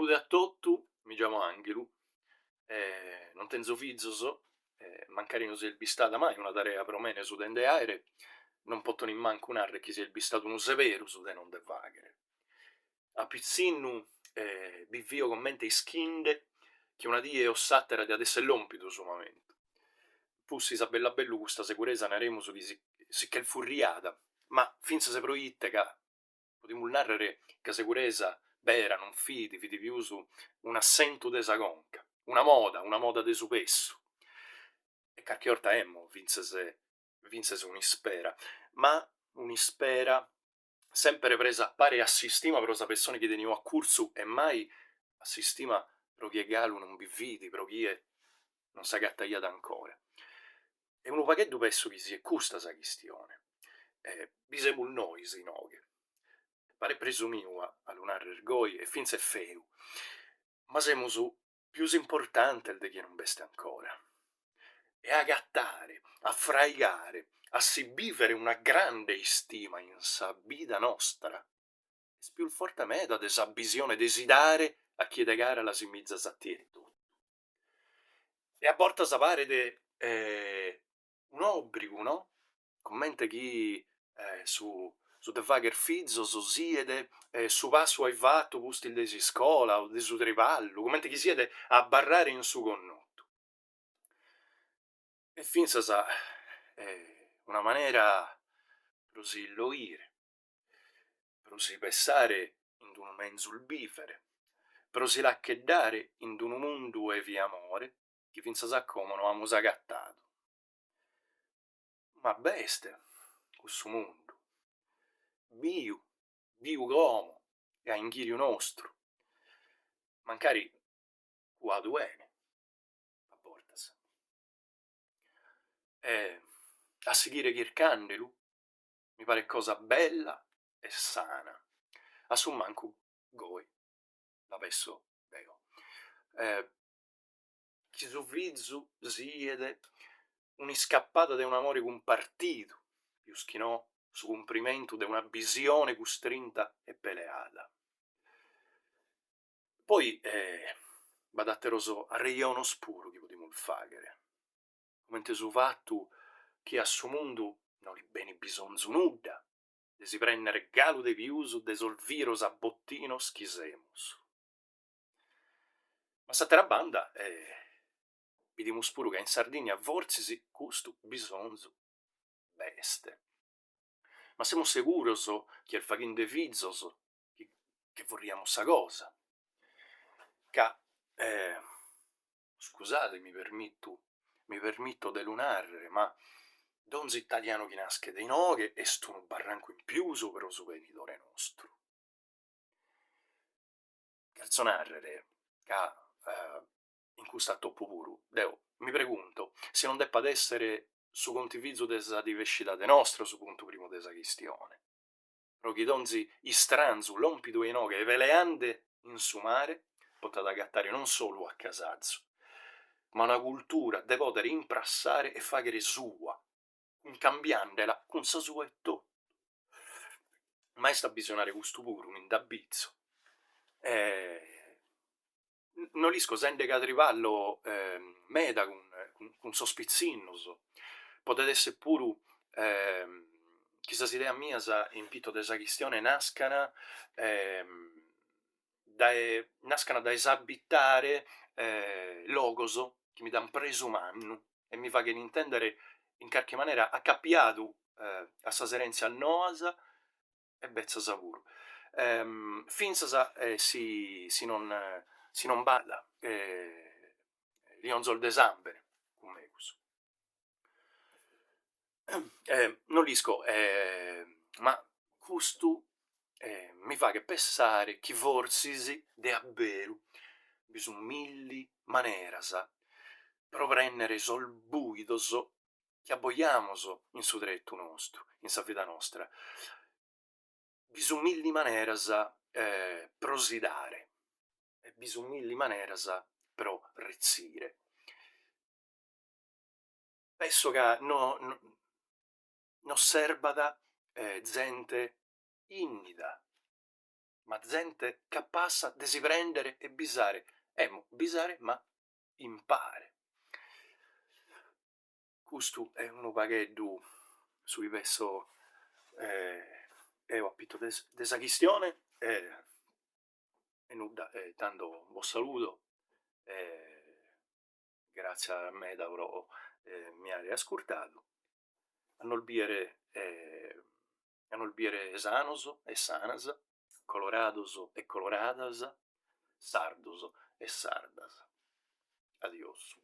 Salute a tottu, mi chiamo Angelu, non tenzo fizzoso, mancari non si è bistata mai una tarea pro mene su dende aere, non potto nimmancu narre chi si è bistato unu severu su de non de vaghere. A pizzinnu vivio con mente ischinde che una die ossattera di adesse lompidu su momento. Fussi sa bella bellu custa securesa naremusu chi sicché il furriata, ma finza se proitte ca podimus narrere ca securesa bera, non fidi piusu un assentu de sa conca, una moda de su pessu. E carchi orta emmo, vincese un'ispera, ma un'ispera sempre presa a pare assistima pro sa persona chi teniu a cursu e mai assistima pro chie galu non bi vidi, pro chie non s'agattaiat ancora. E unu pagheddu penso chi si è custa sa chistione. Bisemus nois inoghe. Pare presumiu a lu narrer goi e finza è feru, ma semusu pius importantes de chie non beste ancora. E agattare, a fraigare, a si bivere una grande istima in sa vida nostra, es più forte meda de sa bisione desidare a chie de gara la si mizza s'attieri tutto. E a bortas pare de un obbrigu, no? Commente chi su de fagher fizos siede su passu ai fattu pustil de s'iscola o de su triballu, commente chi siede a barrare in su connottu. E finzas una manera pro si illoire, pro si pessare in unu menzul bifere, pro si laccheddare in unu mundu evi amore, chi finzas a como no amus agattadu. Ma beste, cussu mundu, biu, biu como, e a inghiriu nostru, mancari cuadu ene, a bortas. E a sighire chircandelu, mi pare cosa bella e sana. A su mancu goi, la pesso deo. Chi su fizu siede un'iscappata de un amore cumpartidu, pius chi no su cumprimentu de una bisione custrinta e peleada. Poi badatteroso arreionos puru chi podimus faghere, comente su fattu chi a su mundu non li beni bisonzu nudda, de si prennere galu de piusu de solviros a bottinos chi semus. Ma s'attera banda bidimus puru ca in Sardigna fortzisi custu bisonzu beste. Ma semus seguros chi est faghende fizos che vorriamus sa cosa. Ca scusate, mi permitto de lu narrere, ma donzi italiano chi nasche de inoghe est unu barrancu in piusu pro su venidore nostru. Cherzo narrere ca in custa toppu puru, deu mi pregunto si non deppat essere su contivizu de sa divescidade nostra su puntu primu de sa chistione. Pro chi donzi istranzu, lompidu e inoghe e veleande in su mare, potat agattare non solu a casazzu, ma una cultura de potere imprassare e faghere sua, cambiandela cun sa sua e tottu. Ma est a bisionare custu puru, un indabizzu. Non lisco sende ca triballo meda cun sos pizzinnus, potet esse puru chi sas ideas mias in pitto de sa chistione nascana dae s'abitare logos chi mi dan presu mannu e mi faghen intendere in carchi manera accappiadu a sas erenzias noas e bezzas puru. Finzas si non balla lionzol de sambene, cum megus. Non lisco, ma custu mi faghet pensare chi fortzisi de abberu bi sun milli maneras pro prennere sos buidos chi abboiamus in su trettu nostru, in sa vida nostra. Bi sun milli maneras pro si dare, e bi sun milli maneras pro rezzire. Penso ca no serbat zente innida ma gente che passa, desi prendere e bisare. Mo, bisare, ma impare. Custu è unu pagheddu sui pesso ho appitto de sa chistione e nudda, tando vo saludo, e grazie a Medauro mi are ascurtadu. A nol biere sanos e sanas, colorados e coloradas, sardos e sardas. Adios.